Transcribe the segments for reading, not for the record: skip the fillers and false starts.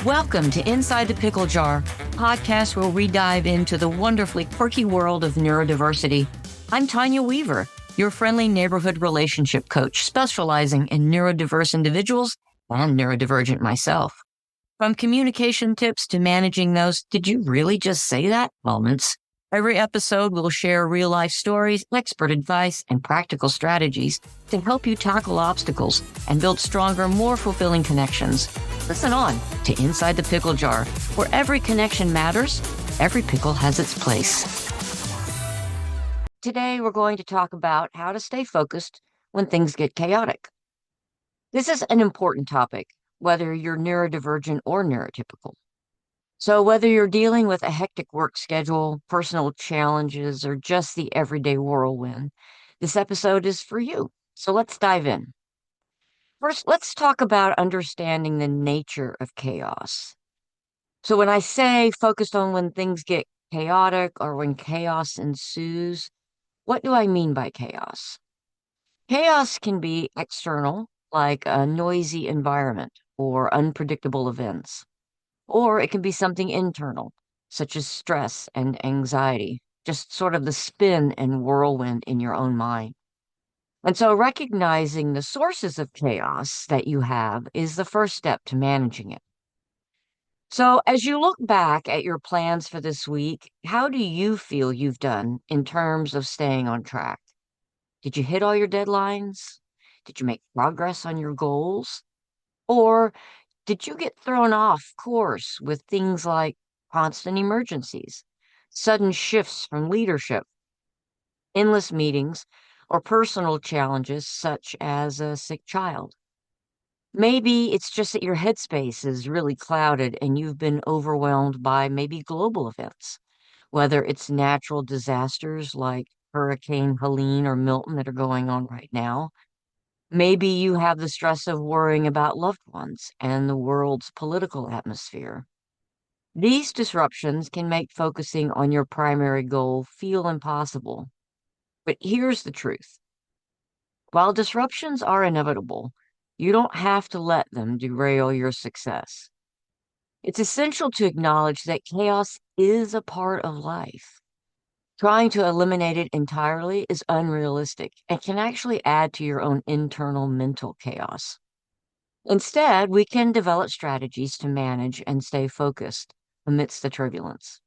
Welcome to Inside the Pickle Jar, a podcast where we dive into the wonderfully quirky world of neurodiversity. I'm Tonya Weaver, your friendly neighborhood relationship coach specializing in neurodiverse individuals and neurodivergent myself. From communication tips to managing those "did you really just say that" moments, every episode will share real-life stories, expert advice, and practical strategies to help you tackle obstacles and build stronger, more fulfilling connections. Listen on to Inside the Pickle Jar, where every connection matters, every pickle has its place. Today, we're going to talk about how to stay focused when things get chaotic. This is an important topic, whether you're neurodivergent or neurotypical. So whether you're dealing with a hectic work schedule, personal challenges, or just the everyday whirlwind, this episode is for you. So let's dive in. First, let's talk about understanding the nature of chaos. So when I say focused on when things get chaotic or when chaos ensues, what do I mean by chaos? Chaos can be external, like a noisy environment or unpredictable events. Or it can be something internal, such as stress and anxiety, just sort of the spin and whirlwind in your own mind. And so recognizing the sources of chaos that you have is the first step to managing it. So as you look back at your plans for this week, how do you feel you've done in terms of staying on track? Did you hit all your deadlines? Did you make progress on your goals? Or did you get thrown off course with things like constant emergencies, sudden shifts from leadership, endless meetings, or personal challenges such as a sick child? Maybe it's just that your headspace is really clouded and you've been overwhelmed by maybe global events, whether it's natural disasters like Hurricane Helene or Milton that are going on right now. Maybe you have the stress of worrying about loved ones and the world's political atmosphere. These disruptions can make focusing on your primary goal feel impossible. But here's the truth. While disruptions are inevitable, you don't have to let them derail your success. It's essential to acknowledge that chaos is a part of life. Trying to eliminate it entirely is unrealistic and can actually add to your own internal mental chaos. Instead, we can develop strategies to manage and stay focused amidst the turbulence.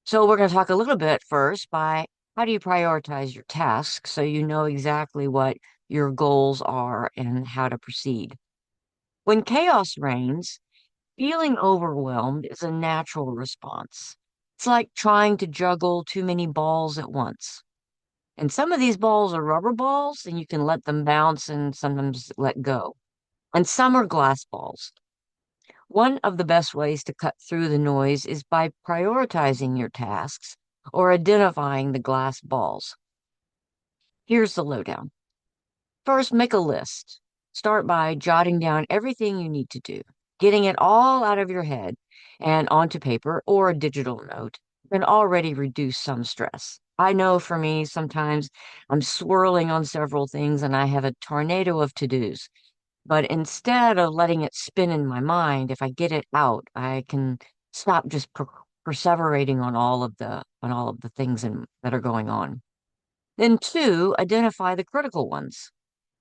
So we're going to talk a little bit first by how do you prioritize your tasks so you know exactly what your goals are and how to proceed. When chaos reigns, feeling overwhelmed is a natural response. It's like trying to juggle too many balls at once. And some of these balls are rubber balls, and you can let them bounce and sometimes let go. And some are glass balls. One of the best ways to cut through the noise is by prioritizing your tasks or identifying the glass balls. Here's the lowdown. First, make a list. Start by jotting down everything you need to do, getting it all out of your head and onto paper or a digital note can already reduce some stress. I know for me, sometimes I'm swirling on several things and I have a tornado of to-dos. But instead of letting it spin in my mind, if I get it out, I can stop just perseverating on all of the things that are going on. Then two, identify the critical ones.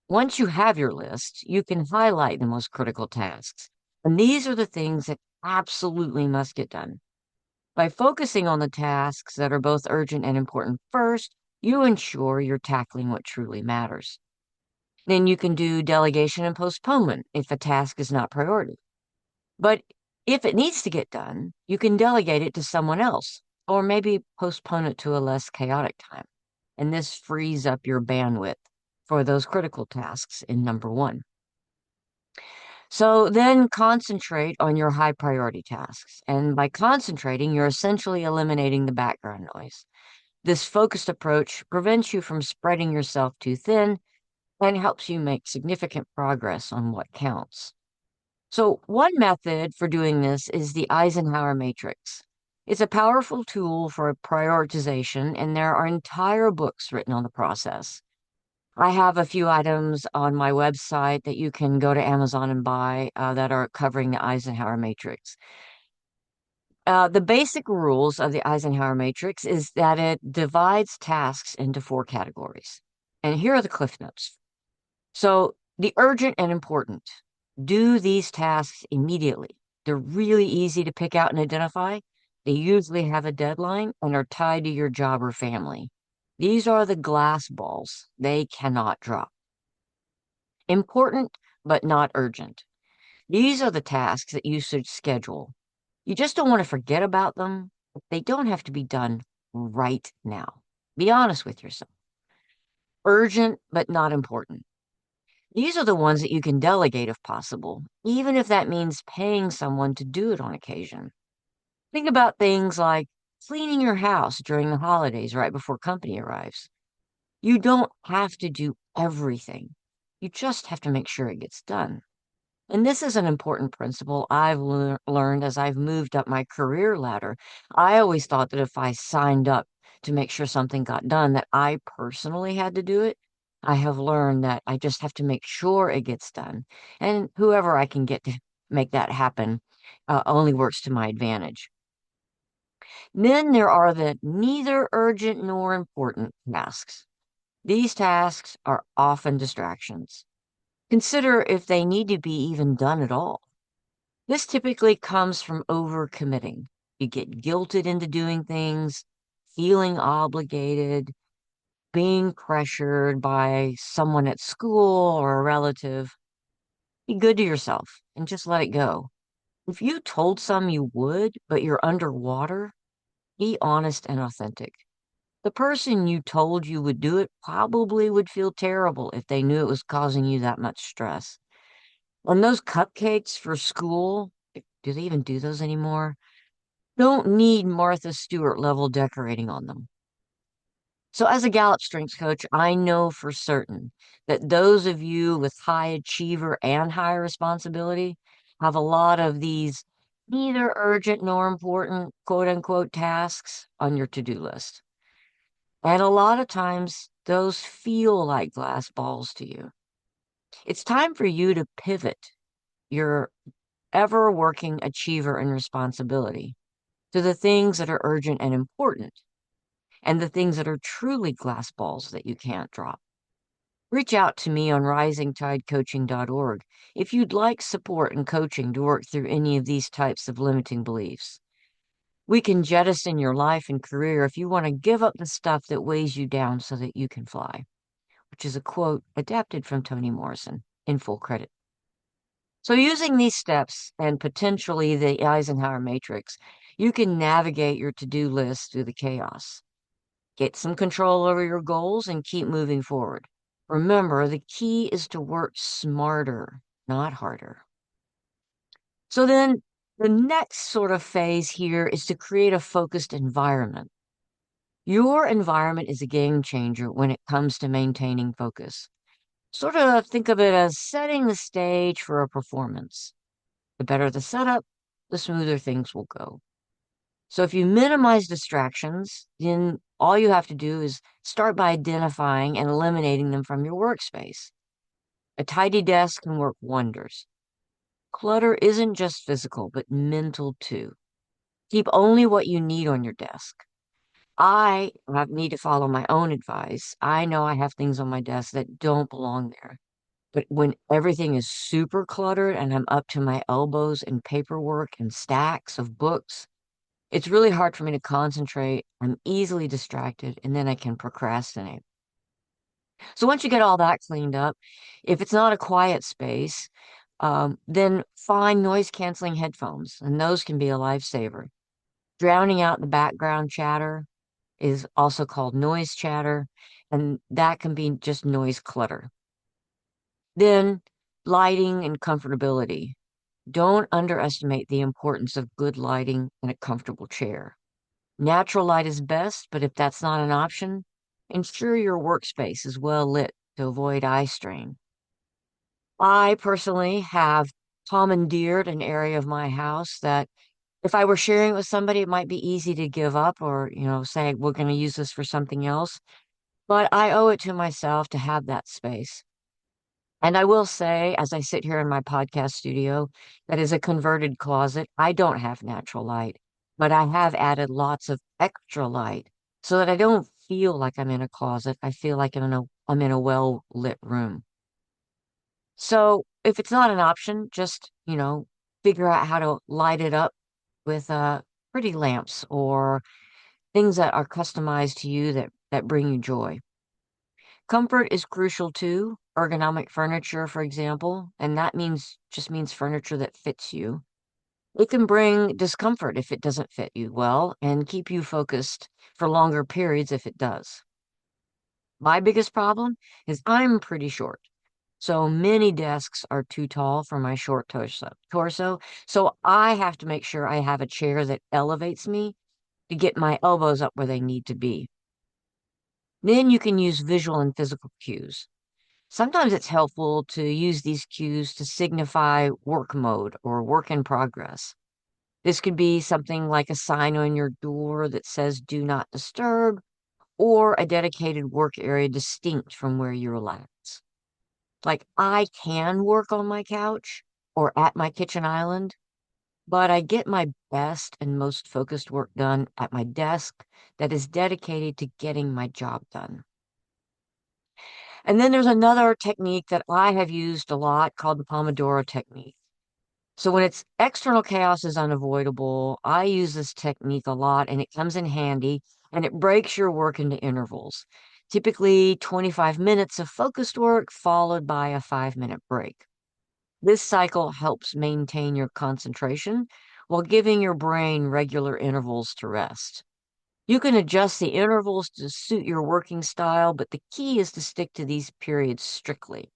Once you have your list, you can highlight the most critical tasks. And these are the things that absolutely must get done. By focusing on the tasks that are both urgent and important first, you ensure you're tackling what truly matters. Then you can do delegation and postponement if a task is not priority. But if it needs to get done, you can delegate it to someone else, or maybe postpone it to a less chaotic time. And this frees up your bandwidth for those critical tasks in number one. So then concentrate on your high priority tasks. And by concentrating, you're essentially eliminating the background noise. This focused approach prevents you from spreading yourself too thin and helps you make significant progress on what counts. So one method for doing this is the Eisenhower Matrix. It's a powerful tool for prioritization, and there are entire books written on the process. I have a few items on my website that you can go to Amazon and buy that are covering the Eisenhower Matrix. The basic rules of the Eisenhower Matrix is that it divides tasks into four categories. And here are the cliff notes. So, the urgent and important. Do these tasks immediately. They're really easy to pick out and identify. They usually have a deadline and are tied to your job or family. These are the glass balls. They cannot drop. Important, but not urgent. These are the tasks that you should schedule. You just don't want to forget about them. They don't have to be done right now. Be honest with yourself. Urgent, but not important. These are the ones that you can delegate if possible, even if that means paying someone to do it on occasion. Think about things like cleaning your house during the holidays right before company arrives. You don't have to do everything. You just have to make sure it gets done. And this is an important principle I've learned as I've moved up my career ladder. I always thought that if I signed up to make sure something got done, that I personally had to do it. I have learned that I just have to make sure it gets done. And whoever I can get to make that happen only works to my advantage. Then there are the neither urgent nor important tasks. These tasks are often distractions. Consider if they need to be even done at all. This typically comes from overcommitting. You get guilted into doing things, feeling obligated, being pressured by someone at school or a relative. Be good to yourself and just let it go. If you told some you would, but you're underwater, be honest and authentic. The person you told you would do it probably would feel terrible if they knew it was causing you that much stress. And those cupcakes for school, do they even do those anymore? Don't need Martha Stewart level decorating on them. So, as a Gallup strengths coach, I know for certain that those of you with high achiever and high responsibility have a lot of these neither urgent nor important quote unquote tasks on your to do list. And a lot of times those feel like glass balls to you. It's time for you to pivot your ever working achiever and responsibility to the things that are urgent and important and the things that are truly glass balls that you can't drop. Reach out to me on risingtidecoaching.org if you'd like support and coaching to work through any of these types of limiting beliefs. We can jettison your life and career if you want to give up the stuff that weighs you down so that you can fly, which is a quote adapted from Toni Morrison in full credit. So, using these steps and potentially the Eisenhower Matrix, you can navigate your to do list through the chaos. Get some control over your goals and keep moving forward. Remember, the key is to work smarter, not harder. So, then the next sort of phase here is to create a focused environment. Your environment is a game changer when it comes to maintaining focus. Sort of think of it as setting the stage for a performance. The better the setup, the smoother things will go. So if you minimize distractions, then all you have to do is start by identifying and eliminating them from your workspace. A tidy desk can work wonders. Clutter isn't just physical, but mental too. Keep only what you need on your desk. I need to follow my own advice. I know I have things on my desk that don't belong there. But when everything is super cluttered and I'm up to my elbows in paperwork and stacks of books, it's really hard for me to concentrate. I'm easily distracted, and then I can procrastinate. So once you get all that cleaned up, if it's not a quiet space, then find noise canceling headphones, and those can be a lifesaver. Drowning out the background chatter is also called noise chatter, and that can be just noise clutter. Then lighting and comfortability. Don't underestimate the importance of good lighting and a comfortable chair. Natural light is best, but if that's not an option, ensure your workspace is well lit to avoid eye strain. I personally have commandeered an area of my house that if I were sharing it with somebody, it might be easy to give up or, say, we're going to use this for something else. but I owe it to myself to have that space. And I will say, as I sit here in my podcast studio, that is a converted closet, I don't have natural light, but I have added lots of extra light so that I don't feel like I'm in a closet. I feel like I'm in a well-lit room. So if it's not an option, just, figure out how to light it up with pretty lamps or things that are customized to you that bring you joy. Comfort is crucial too. Ergonomic furniture, for example, and that means furniture that fits you. It can bring discomfort if it doesn't fit you well and keep you focused for longer periods if it does. My biggest problem is I'm pretty short. So many desks are too tall for my short torso. So I have to make sure I have a chair that elevates me to get my elbows up where they need to be. Then you can use visual and physical cues. Sometimes it's helpful to use these cues to signify work mode or work in progress. This could be something like a sign on your door that says do not disturb or a dedicated work area distinct from where you relax. Like I can work on my couch or at my kitchen island, but I get my best and most focused work done at my desk that is dedicated to getting my job done. And then there's another technique that I have used a lot called the Pomodoro Technique. So when it's external chaos is unavoidable, I use this technique a lot and it comes in handy and it breaks your work into intervals. Typically 25 minutes of focused work followed by a 5-minute break. This cycle helps maintain your concentration while giving your brain regular intervals to rest. You can adjust the intervals to suit your working style, but the key is to stick to these periods strictly.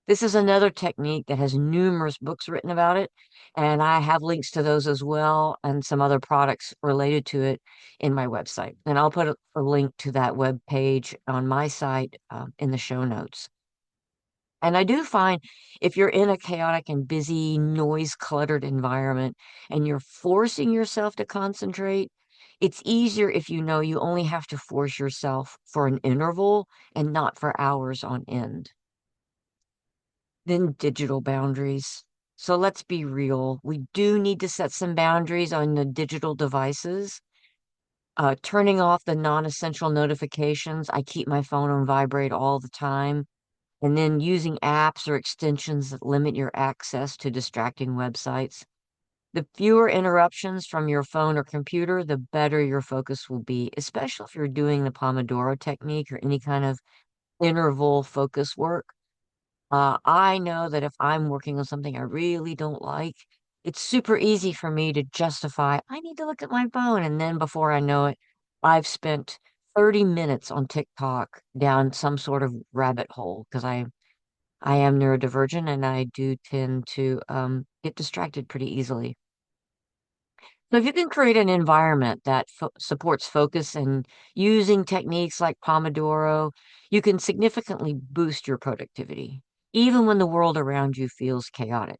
This is another technique that has numerous books written about it, and I have links to those as well and some other products related to it in my website. And I'll put a link to that web page on my site in the show notes. And I do find if you're in a chaotic and busy, noise cluttered environment and you're forcing yourself to concentrate, it's easier if you know you only have to force yourself for an interval and not for hours on end. Then digital boundaries. So let's be real. We do need to set some boundaries on the digital devices. Turning off the non-essential notifications. I keep my phone on vibrate all the time. And then using apps or extensions that limit your access to distracting websites. The fewer interruptions from your phone or computer, the better your focus will be, especially if you're doing the Pomodoro technique or any kind of interval focus work. I know that if I'm working on something I really don't like, it's super easy for me to justify, I need to look at my phone. And then before I know it, I've spent 30 minutes on TikTok down some sort of rabbit hole because I am neurodivergent and I do tend to get distracted pretty easily. So if you can create an environment that supports focus and using techniques like Pomodoro, you can significantly boost your productivity, even when the world around you feels chaotic.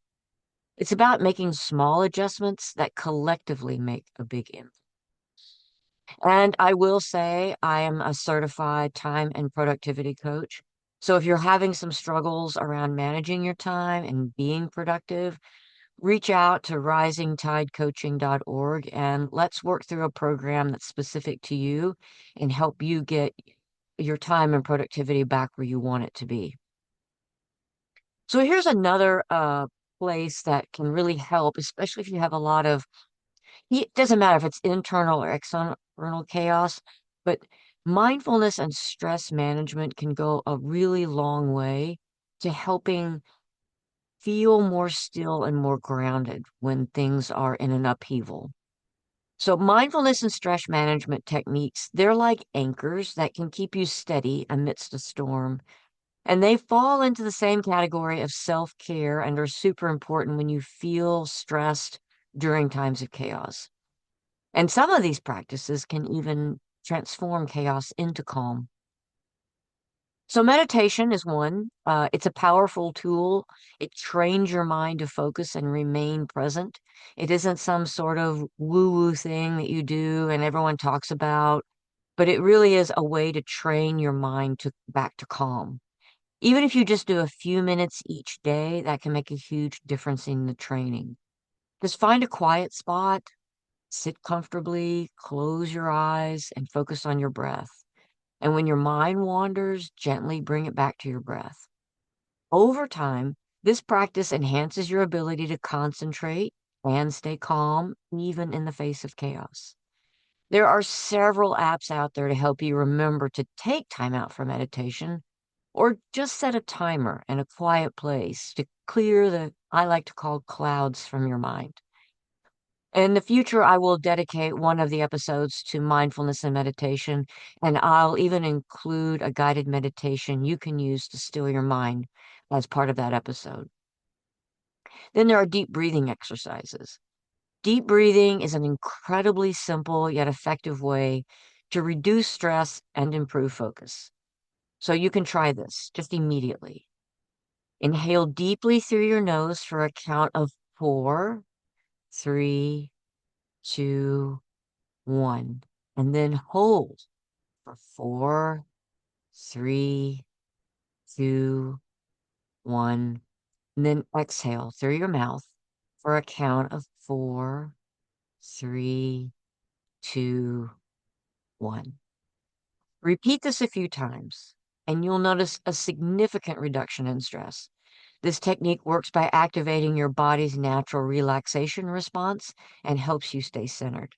It's about making small adjustments that collectively make a big impact. And I will say I am a certified time and productivity coach. So if you're having some struggles around managing your time and being productive, reach out to risingtidecoaching.org and let's work through a program that's specific to you and help you get your time and productivity back where you want it to be. So here's another place that can really help, especially if you have a lot of, it doesn't matter if it's internal or external chaos, but mindfulness and stress management can go a really long way to helping feel more still and more grounded when things are in an upheaval. So mindfulness and stress management techniques, they're like anchors that can keep you steady amidst a storm. And they fall into the same category of self-care and are super important when you feel stressed during times of chaos. And some of these practices can even transform chaos into calm. So meditation is one. It's a powerful tool. It trains your mind to focus and remain present. It isn't some sort of woo-woo thing that you do and everyone talks about. but it really is a way to train your mind to back to calm. Even if you just do a few minutes each day, that can make a huge difference in the training. Just find a quiet spot, sit comfortably, close your eyes, and focus on your breath. And when your mind wanders, gently bring it back to your breath. Over time, this practice enhances your ability to concentrate and stay calm, even in the face of chaos. There are several apps out there to help you remember to take time out for meditation, or just set a timer in a quiet place to clear the, I like to call, clouds from your mind. In the future, I will dedicate one of the episodes to mindfulness and meditation, and I'll even include a guided meditation you can use to still your mind as part of that episode. Then there are deep breathing exercises. Deep breathing is an incredibly simple yet effective way to reduce stress and improve focus. So you can try this just immediately. Inhale deeply through your nose for a count of 4, 3, 2, 1, and then hold for 4, 3, 2, 1, and then exhale through your mouth for a count of 4, 3, 2, 1. Repeat this a few times, and you'll notice a significant reduction in stress. This technique works by activating your body's natural relaxation response and helps you stay centered.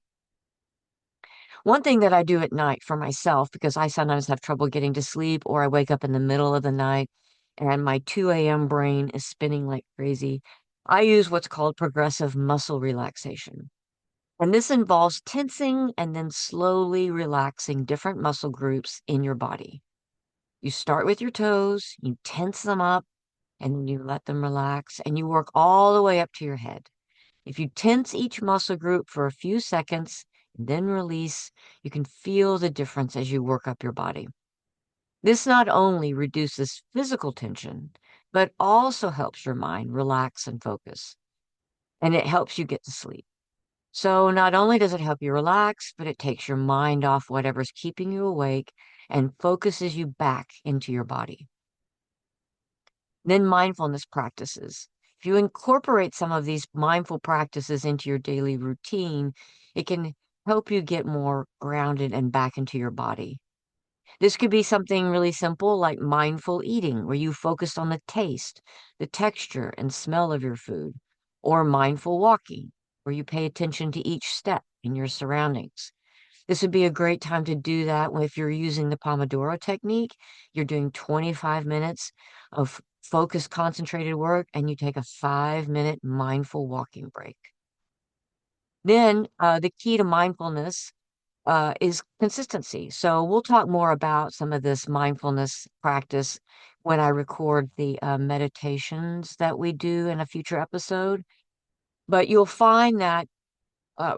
One thing that I do at night for myself, because I sometimes have trouble getting to sleep or I wake up in the middle of the night and my 2 a.m. brain is spinning like crazy, I use what's called progressive muscle relaxation. And this involves tensing and then slowly relaxing different muscle groups in your body. You start with your toes, you tense them up, and then you let them relax, and you work all the way up to your head. If you tense each muscle group for a few seconds and then release, you can feel the difference as you work up your body. This not only reduces physical tension, but also helps your mind relax and focus, and it helps you get to sleep. So not only does it help you relax, but it takes your mind off whatever's keeping you awake and focuses you back into your body. Then mindfulness practices. If you incorporate some of these mindful practices into your daily routine, it can help you get more grounded and back into your body. This could be something really simple like mindful eating, where you focus on the taste, the texture, and smell of your food, or mindful walking, where you pay attention to each step in your surroundings. This would be a great time to do that if you're using the Pomodoro Technique. You're doing 25 minutes of focused, concentrated work, and you take a 5-minute mindful walking break. Then the key to mindfulness is consistency. So we'll talk more about some of this mindfulness practice when I record the meditations that we do in a future episode. But you'll find that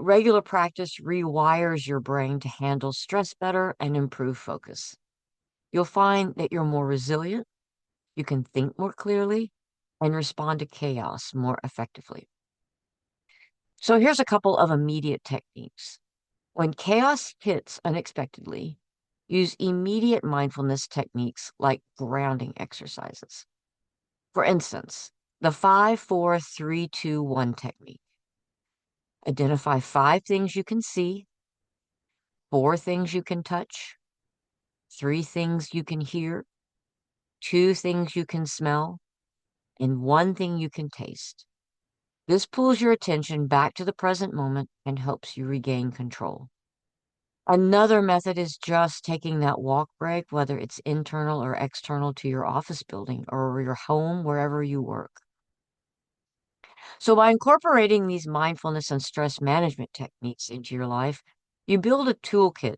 regular practice rewires your brain to handle stress better and improve focus. You'll find that you're more resilient, you can think more clearly, and respond to chaos more effectively. So here's a couple of immediate techniques. When chaos hits unexpectedly, use immediate mindfulness techniques like grounding exercises. For instance, the 5-4-3-2-1 technique. Identify 5 things you can see, 4 things you can touch, 3 things you can hear, 2 things you can smell, and 1 thing you can taste. This pulls your attention back to the present moment and helps you regain control. Another method is just taking that walk break, whether it's internal or external to your office building or your home, wherever you work. So, by incorporating these mindfulness and stress management techniques into your life, you build a toolkit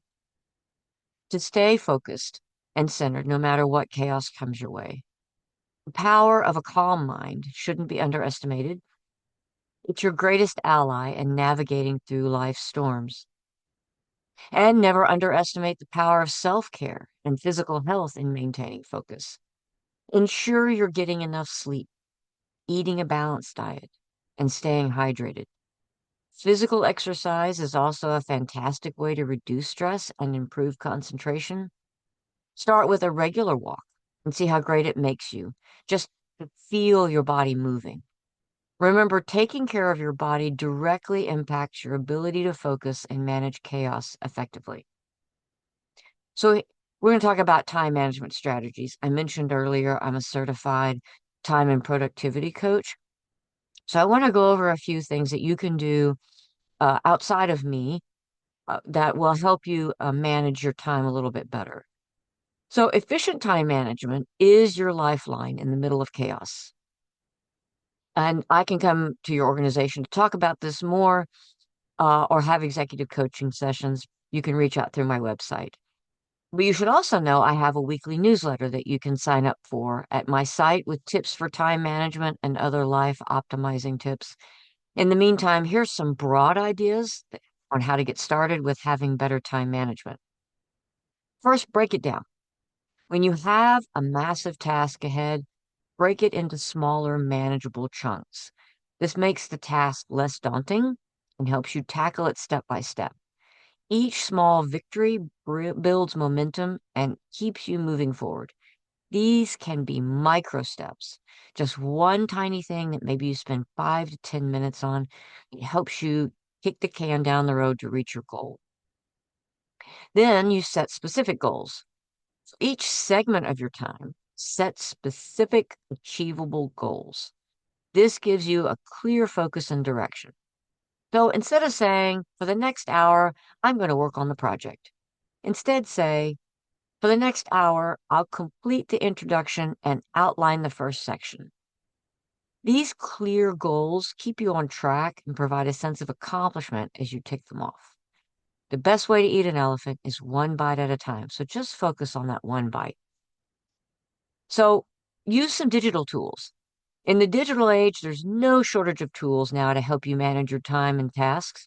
to stay focused and centered no matter what chaos comes your way. The power of a calm mind shouldn't be underestimated. It's your greatest ally in navigating through life's storms. And never underestimate the power of self-care and physical health in maintaining focus. Ensure you're getting enough sleep, eating a balanced diet, and staying hydrated. Physical exercise is also a fantastic way to reduce stress and improve concentration. Start with a regular walk and see how great it makes you. Just to feel your body moving. Remember, taking care of your body directly impacts your ability to focus and manage chaos effectively. So, we're going to talk about time management strategies. I mentioned earlier, I'm a certified time and productivity coach. So, I want to go over a few things that you can do outside of me that will help you manage your time a little bit better. So, efficient time management is your lifeline in the middle of chaos. And I can come to your organization to talk about this more or have executive coaching sessions. You can reach out through my website. But you should also know I have a weekly newsletter that you can sign up for at my site with tips for time management and other life optimizing tips. In the meantime, here's some broad ideas on how to get started with having better time management. First, break it down. When you have a massive task ahead, break it into smaller, manageable chunks. This makes the task less daunting and helps you tackle it step by step. Each small victory builds momentum and keeps you moving forward. These can be micro steps, just one tiny thing that maybe you spend 5 to 10 minutes on. It helps you kick the can down the road to reach your goal. Then you set specific goals. So each segment of your time, set specific, achievable goals. This gives you a clear focus and direction. So instead of saying, for the next hour, I'm going to work on the project, instead say, for the next hour, I'll complete the introduction and outline the first section. These clear goals keep you on track and provide a sense of accomplishment as you tick them off. The best way to eat an elephant is one bite at a time. So just focus on that one bite. So use some digital tools. In the digital age, there's no shortage of tools now to help you manage your time and tasks.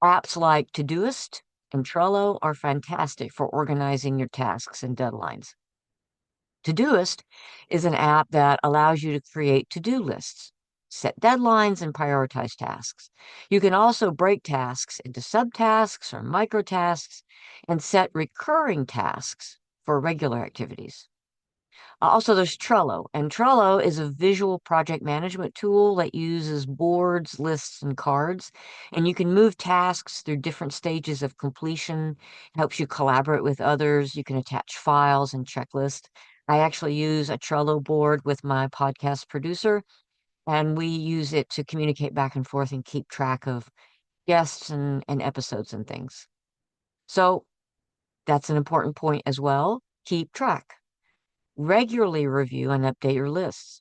Apps like Todoist and Trello are fantastic for organizing your tasks and deadlines. Todoist is an app that allows you to create to-do lists, set deadlines, and prioritize tasks. You can also break tasks into subtasks or microtasks and set recurring tasks for regular activities. Also, there's Trello, and Trello is a visual project management tool that uses boards, lists, and cards, and you can move tasks through different stages of completion. It helps you collaborate with others. You can attach files and checklists. I actually use a Trello board with my podcast producer, and we use it to communicate back and forth and keep track of guests and episodes and things. So that's an important point as well. Keep track. Regularly review and update your lists.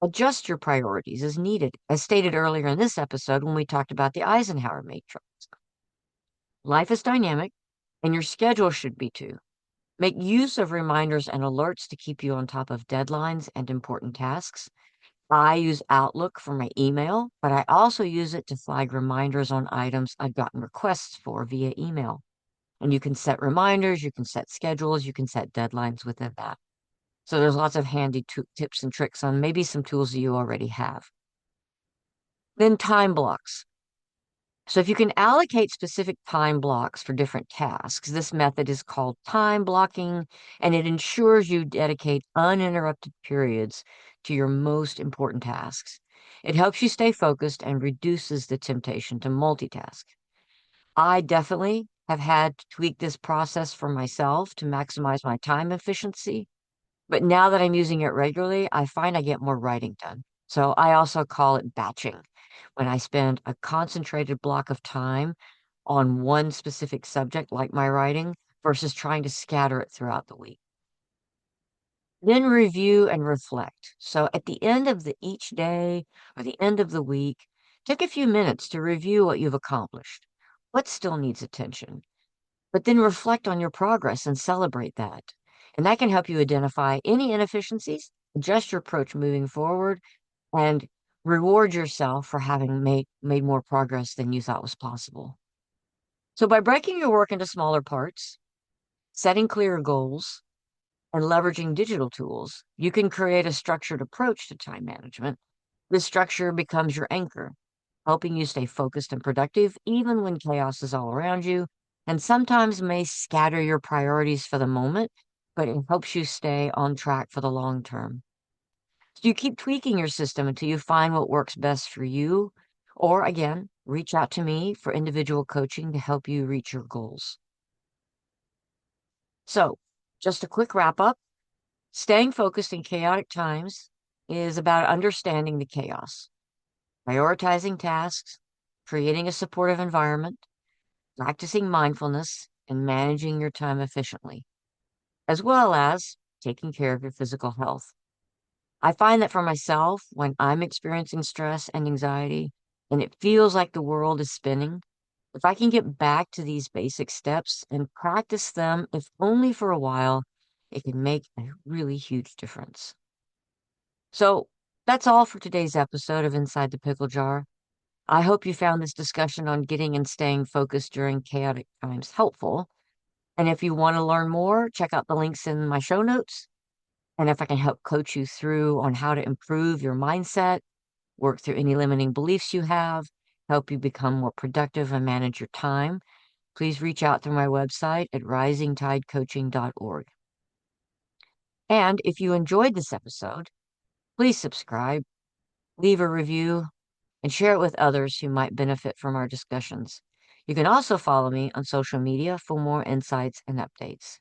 Adjust your priorities as needed, as stated earlier in this episode when we talked about the Eisenhower Matrix. Life is dynamic, and your schedule should be too. Make use of reminders and alerts to keep you on top of deadlines and important tasks. I use Outlook for my email, but I also use it to flag reminders on items I've gotten requests for via email. And you can set reminders, you can set schedules, you can set deadlines within that. So there's lots of handy tips and tricks on maybe some tools that you already have. Then time blocks. So if you can allocate specific time blocks for different tasks, this method is called time blocking, and it ensures you dedicate uninterrupted periods to your most important tasks. It helps you stay focused and reduces the temptation to multitask. I definitely have had to tweak this process for myself to maximize my time efficiency. But now that I'm using it regularly, I find I get more writing done. So I also call it batching, when I spend a concentrated block of time on one specific subject, like my writing, versus trying to scatter it throughout the week. Then review and reflect. So at the end of each day or the end of the week, take a few minutes to review what you've accomplished. What still needs attention? But then reflect on your progress and celebrate that. And that can help you identify any inefficiencies, adjust your approach moving forward, and reward yourself for having made more progress than you thought was possible. So by breaking your work into smaller parts, setting clear goals, and leveraging digital tools, you can create a structured approach to time management. This structure becomes your anchor. helping you stay focused and productive even when chaos is all around you, and sometimes may scatter your priorities for the moment, but it helps you stay on track for the long term. So you keep tweaking your system until you find what works best for you, or again, reach out to me for individual coaching to help you reach your goals. So, just a quick wrap up. Staying focused in chaotic times is about understanding the chaos, prioritizing tasks, creating a supportive environment, practicing mindfulness, and managing your time efficiently, as well as taking care of your physical health. I find that for myself, when I'm experiencing stress and anxiety, and it feels like the world is spinning, if I can get back to these basic steps and practice them, if only for a while, it can make a really huge difference. So that's all for today's episode of Inside the Pickle Jar. I hope you found this discussion on getting and staying focused during chaotic times helpful. And if you want to learn more, check out the links in my show notes. And if I can help coach you through on how to improve your mindset, work through any limiting beliefs you have, help you become more productive and manage your time, please reach out through my website at risingtidecoaching.org. And if you enjoyed this episode, please subscribe, leave a review, and share it with others who might benefit from our discussions. You can also follow me on social media for more insights and updates.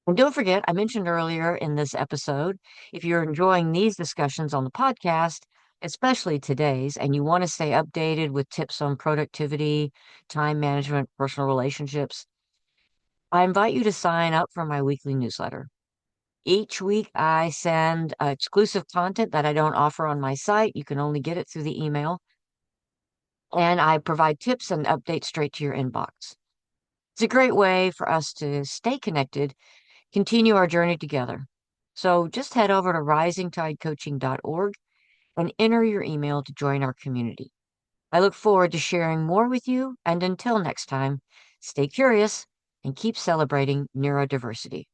And don't forget, I mentioned earlier in this episode, if you're enjoying these discussions on the podcast, especially today's, and you want to stay updated with tips on productivity, time management, personal relationships, I invite you to sign up for my weekly newsletter. Each week, I send exclusive content that I don't offer on my site. You can only get it through the email. And I provide tips and updates straight to your inbox. It's a great way for us to stay connected, continue our journey together. So just head over to risingtidecoaching.org and enter your email to join our community. I look forward to sharing more with you, and until next time, stay curious and keep celebrating neurodiversity.